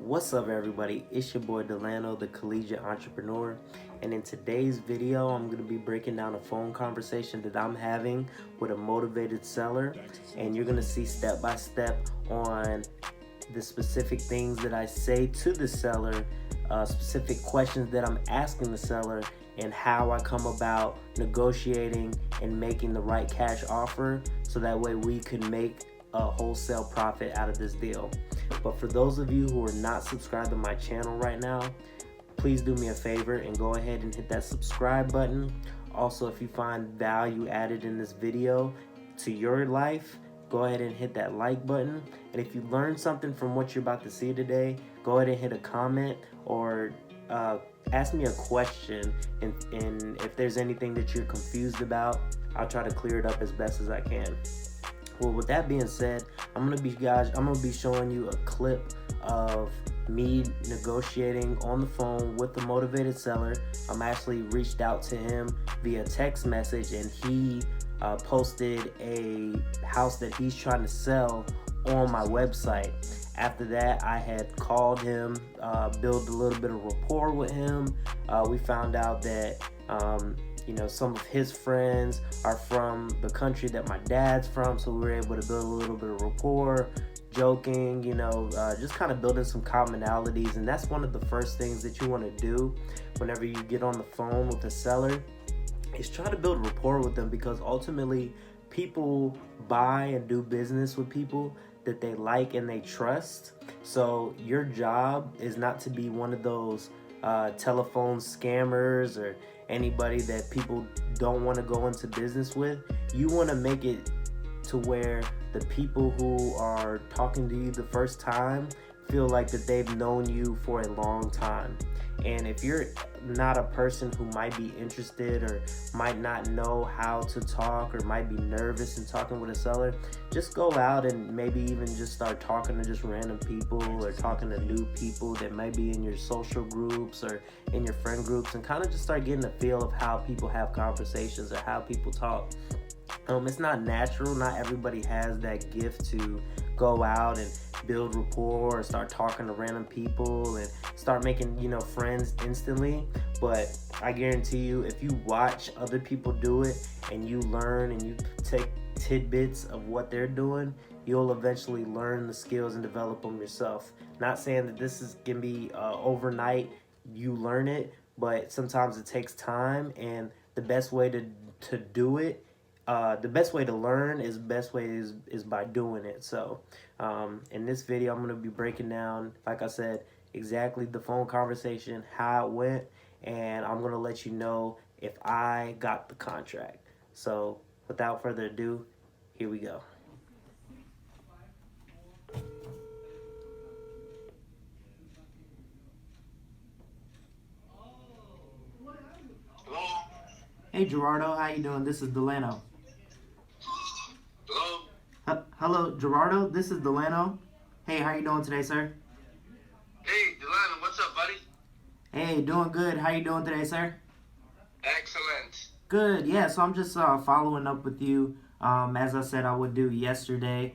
What's up, everybody? It's your boy Delano, the collegiate entrepreneur, and in today's video I'm going to be breaking down a phone conversation that I'm having with a motivated seller, and you're going to see step by step on the specific things that I say to the seller, specific questions that I'm asking the seller, and how I come about negotiating and making the right cash offer so that way we can make a wholesale profit out of this deal. But for those of you who are not subscribed to my channel right now, please do me a favor and go ahead and hit that subscribe button. Also, if you find value added in this video to your life, go ahead and hit that like button. And if you learned something from what you're about to see today, go ahead and hit a comment or ask me a question. And if there's anything that you're confused about, I'll try to clear it up as best as I can. Well, with that being said, I'm gonna be showing you a clip of me negotiating on the phone with the motivated seller. I'm actually reached out to him via text message, and he posted a house that he's trying to sell on my website. After that, I had called him, built a little bit of rapport with him. We found out that some of his friends are from the country that my dad's from, so we were able to build a little bit of rapport, joking, just kind of building some commonalities. And that's one of the first things that you want to do whenever you get on the phone with a seller, is try to build rapport with them, because ultimately people buy and do business with people that they like and they trust. So your job is not to be one of those telephone scammers or anybody that people don't want to go into business with. You want to make it to where the people who are talking to you the first time feel like that they've known you for a long time. And if you're not a person who might be interested or might not know how to talk or might be nervous in talking with a seller, just go out and maybe even just start talking to just random people or talking to new people that might be in your social groups or in your friend groups, and kind of just start getting a feel of how people have conversations or how people talk. It's not natural. Not everybody has that gift to go out and build rapport or start talking to random people and start making, friends instantly. But I guarantee you, if you watch other people do it and you learn and you take tidbits of what they're doing, you'll eventually learn the skills and develop them yourself. Not saying that this is gonna be overnight you learn it, but sometimes it takes time, and the best way to do it, the best way to learn is by doing it. So in this video, I'm going to be breaking down, like I said, exactly the phone conversation, how it went, and I'm going to let you know if I got the contract. So without further ado, here we go. Hello? Hey Gerardo, how you doing? This is Delano. Hello? Hello, Gerardo. This is Delano. Hey, how you doing today, sir? Hey, Delano, what's up, buddy? Hey, doing good. How you doing today, sir? Excellent. Good. Yeah, so I'm just following up with you. As I said I would do yesterday,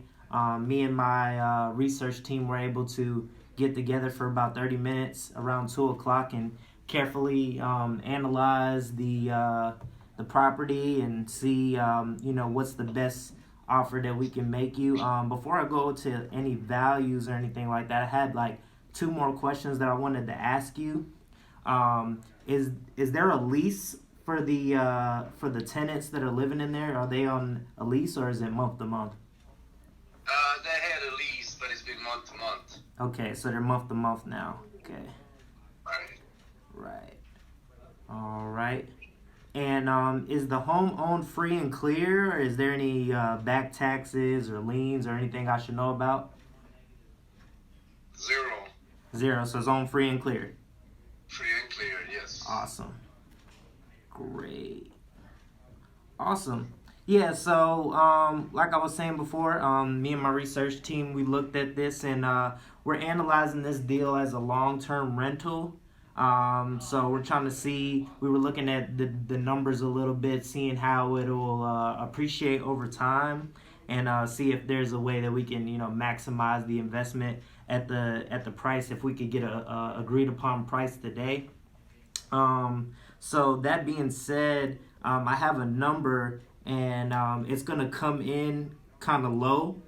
me and my research team were able to get together for about 30 minutes around 2 o'clock and carefully analyze the property and see, what's the best offer that we can make you. Before I go to any values or anything like that, I had like 2 more questions that I wanted to ask you. Is there a lease for the tenants that are living in there? Are they on a lease, or is it month to month? They had a lease, but it's been month to month. Okay, so they're month to month now. Okay. Right. Right. All right. And is the home owned free and clear, or is there any back taxes or liens or anything I should know about? Zero. So it's owned free and clear. Free and clear, yes. Awesome. Great. Awesome. Yeah, so like I was saying before, me and my research team, we looked at this, and we're analyzing this deal as a long-term rental. So we're trying to see, we were looking at the numbers a little bit, seeing how it'll appreciate over time, and see if there's a way that we can, maximize the investment at the price if we could get a agreed upon price today. So that being said, I have a number, and it's gonna come in kind of low,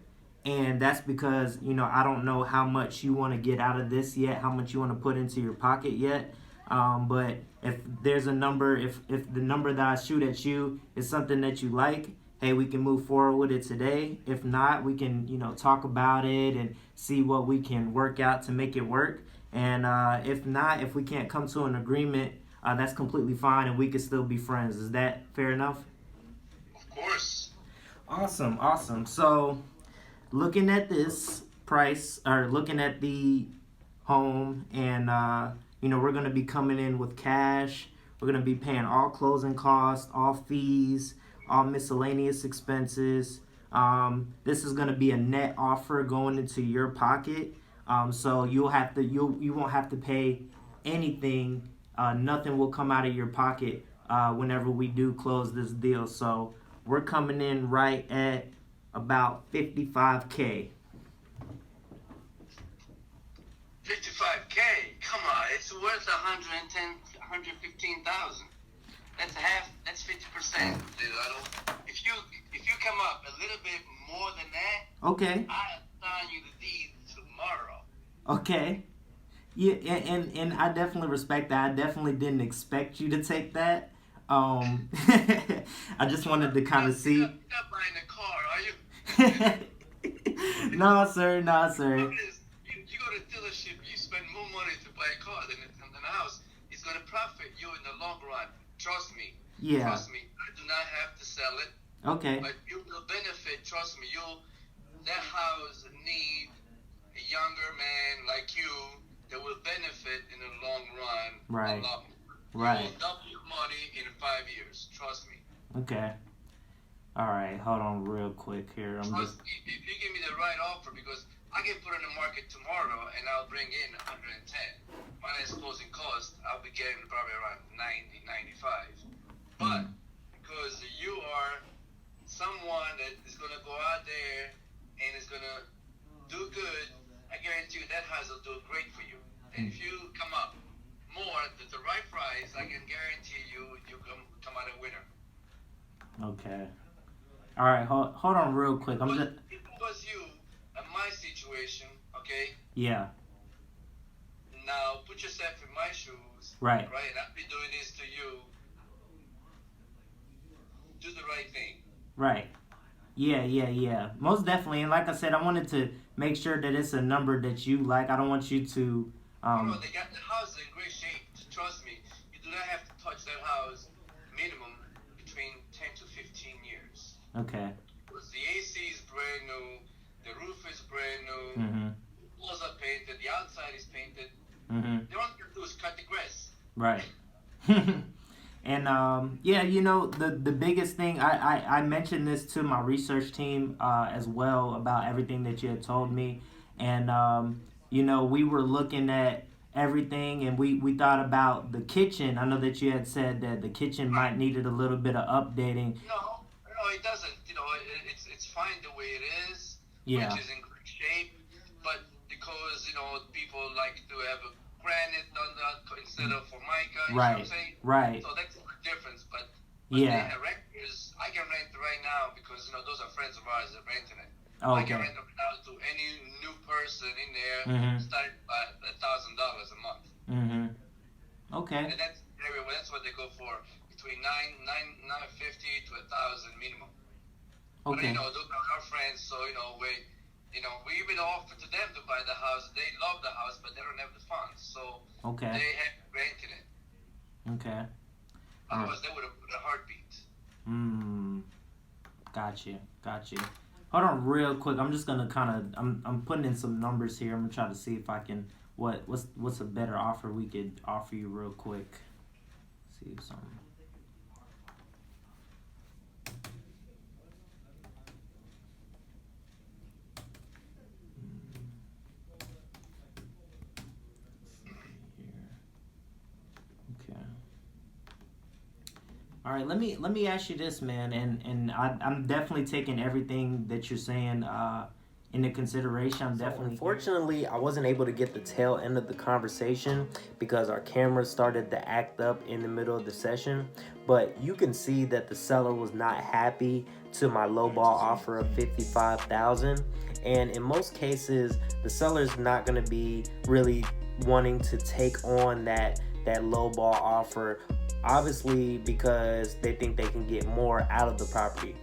and that's because I don't know how much you want to get out of this yet, how much you want to put into your pocket yet. But if there's a number, if the number that I shoot at you is something that you like, hey, we can move forward with it today. If not, we can talk about it and see what we can work out to make it work. And if not, if we can't come to an agreement, that's completely fine, and we can still be friends. Is that fair enough? Of course. Awesome. So, looking at this price, or looking at the home, and we're gonna be coming in with cash. We're gonna be paying all closing costs, all fees, all miscellaneous expenses. This is gonna be a net offer going into your pocket. So you won't have to pay anything. Nothing will come out of your pocket whenever we do close this deal. So we're coming in right at about $55K. 55K? Come on, it's worth 110, 115,000. That's half. That's 50%. If you come up a little bit more than that, Okay. I'll sign you the deed tomorrow. Okay. Yeah, and I definitely respect that. I definitely didn't expect you to take that. I just wanted to kind of see. You're not buying a car, are you? No, sir. You go to a dealership, you spend more money to buy a car than a house. It's going to profit you in the long run. Trust me. Yeah. Trust me. I do not have to sell it. Okay. But you will benefit. Trust me. That house need a younger man like you that will benefit in the long run. Right. A lot more. Right. You will double your money in 5 years. Trust me. Okay. All right. Hold on real quick here. Trust me. If you give me the right offer, because I can put it in the market tomorrow and I'll bring in 110. Minus closing cost, I'll be getting probably around 90, 95. But because you are someone that is going to go out there and is going to do good, I guarantee you that house will do great for you. And if you come up more at the right price, I can guarantee you come out a winner. Okay. All right. Hold on real quick. If it was you and my situation, okay? Yeah. Now put yourself in my shoes. Right. Right. I'll be doing this to you. Do the right thing. Right. Yeah. Most definitely. And like I said, I wanted to make sure that it's a number that you like. I don't want you to. No, they got the house in great shape. Trust me. You do not have to touch that house minimum between 10 to 15 years. Okay. Because the AC is brand new. The roof is brand new. Mm-hmm. The walls are painted. The outside is painted. Mm-hmm. The only thing to do is cut the grass. Right. And the biggest thing, I mentioned this to my research team as well about everything that you had told me. And we were looking at everything, and we thought about the kitchen. I know that you had said that the kitchen might needed a little bit of updating. No, it doesn't. It's fine the way it is. Yeah. Which is in great shape. But because people like to have a granite on that instead of formica. You know what I'm saying? Right. So that's the difference. But yeah. They have renters. I can rent right now because those are friends of ours that are renting it. Okay. I can rent it out to any new person in there, starting by $1,000 a month. Mm-hmm. Okay. And that's what they go for, between $950 to $1,000 minimum. Okay. But those are our friends, so we even offer to them to buy the house. They love the house, but they don't have the funds, so okay. They have rented it. Okay. Otherwise, they would have put a heartbeat. Got you. Hold on, real quick. I'm just gonna I'm putting in some numbers here. I'm gonna try to see if I can what's a better offer we could offer you real quick. See if something. All right, let me ask you this, man, and I'm definitely taking everything that you're saying, into consideration. I'm So definitely unfortunately, I wasn't able to get the tail end of the conversation because our camera started to act up in the middle of the session. But you can see that the seller was not happy to my lowball offer of $55,000. And in most cases, the seller's not going to be really wanting to take on that lowball offer, obviously because they think they can get more out of the property.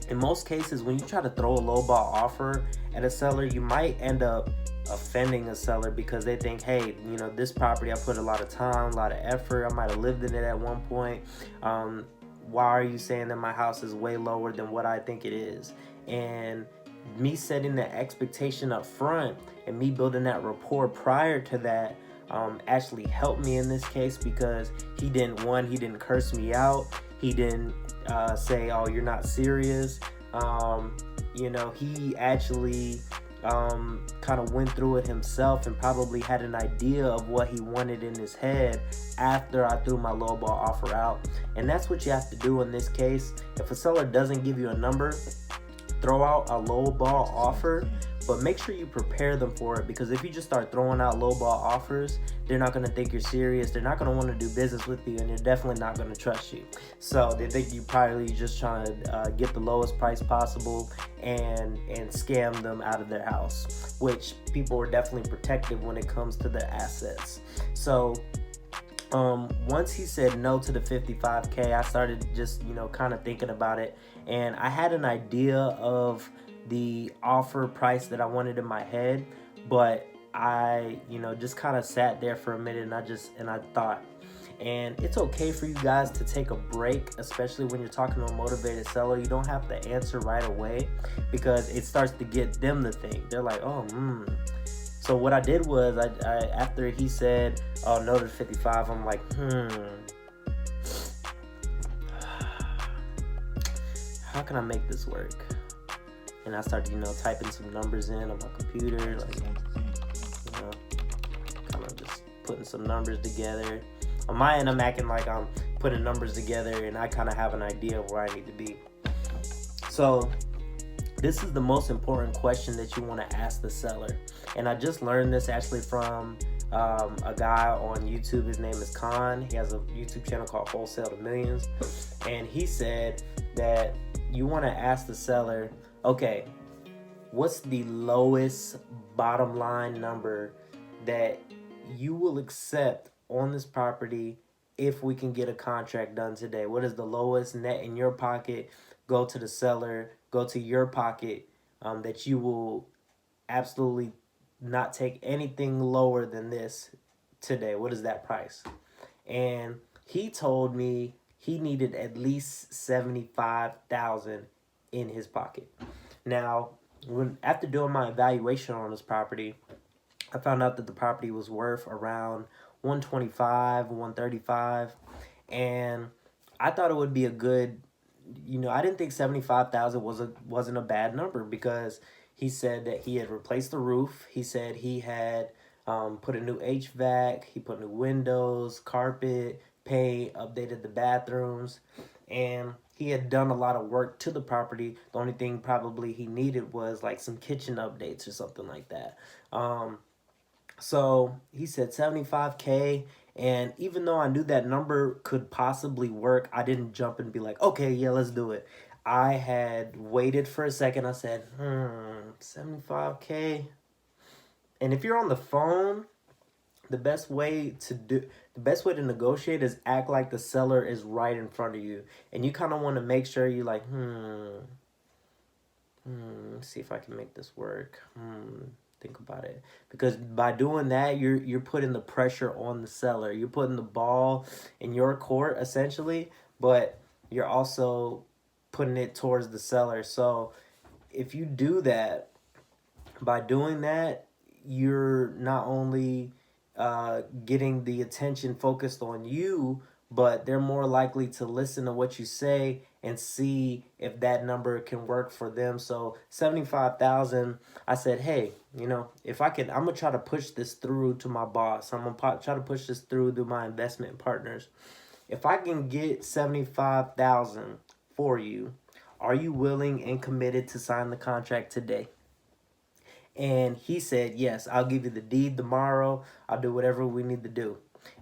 In most cases, when you try to throw a lowball offer at a seller, you might end up offending a seller because they think, hey, you know, this property, I put a lot of time, a lot of effort. I might have lived in it at one point. Why are you saying that my house is way lower than what I think it is? And me setting the expectation up front and me building that rapport prior to that actually helped me in this case, because he didn't curse me out. He didn't say, oh, you're not serious. You know, he actually kind of went through it himself and probably had an idea of what he wanted in his head after I threw my lowball offer out. And that's what you have to do in this case. If a seller doesn't give you a number, throw out a lowball offer, but make sure you prepare them for it, because if you just start throwing out lowball offers, they're not going to think you're serious. They're not going to want to do business with you, and they're definitely not going to trust you. So they think you probably just trying to get the lowest price possible and scam them out of their house, which people are definitely protective when it comes to their assets. So once he said no to the $55K, I started just, you know, kind of thinking about it, and I had an idea of the offer price that I wanted in my head, but I, you know, just kind of sat there for a minute and I thought. And it's okay for you guys to take a break, especially when you're talking to a motivated seller. You don't have to answer right away, because it starts to get them to think. They're like, oh, So what I did was, I after he said, oh, no to 55, I'm like, how can I make this work? And I started, you know, typing some numbers in on my computer, like, you know, kind of just putting some numbers together. On my end, I'm acting like I'm putting numbers together, and I kind of have an idea of where I need to be. So this is the most important question that you want to ask the seller. And I just learned this actually from a guy on YouTube. His name is Khan. He has a YouTube channel called Wholesale to Millions. And he said that you want to ask the seller, okay, what's the lowest bottom line number that you will accept on this property if we can get a contract done today? What is the lowest net in your pocket? Go to the seller, go to your pocket, that you will absolutely not take anything lower than this today. What is that price? And he told me he needed at least $75,000 in his pocket. Now, after doing my evaluation on this property, I found out that the property was worth around 125, 135, and I thought it would be a good, you know, I didn't think 75,000 wasn't a bad number, because he said that he had replaced the roof. He said he had put a new HVAC, he put new windows, carpet, paint, updated the bathrooms, and he had done a lot of work to the property. The only thing probably he needed was like some kitchen updates or something like that. So he said 75K, and even though I knew that number could possibly work, I didn't jump and be like, okay, yeah, let's do it. I had waited for a second. I said, 75K. And if you're on the phone, the best way to negotiate is act like the seller is right in front of you. And you kind of want to make sure you're like, let's see if I can make this work. Think about it, because by doing that, you're putting the pressure on the seller. You're putting the ball in your court essentially, but you're also putting it towards the seller. So if you do that, by doing that, you're not only getting the attention focused on you, but they're more likely to listen to what you say and see if that number can work for them. So 75,000, I said, hey, you know, if I can, I'm gonna try to push this through to my boss. I'm gonna try to push this through to my investment partners. If I can get 75,000 for you, are you willing and committed to sign the contract today? And he said, yes, I'll give you the deed tomorrow. I'll do whatever we need to do.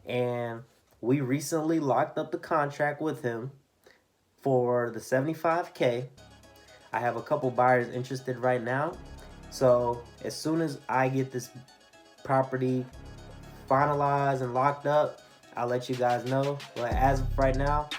And we recently locked up the contract with him for the $75K. I have a couple buyers interested right now. So as soon as I get this property finalized and locked up, I'll let you guys know. But as of right now,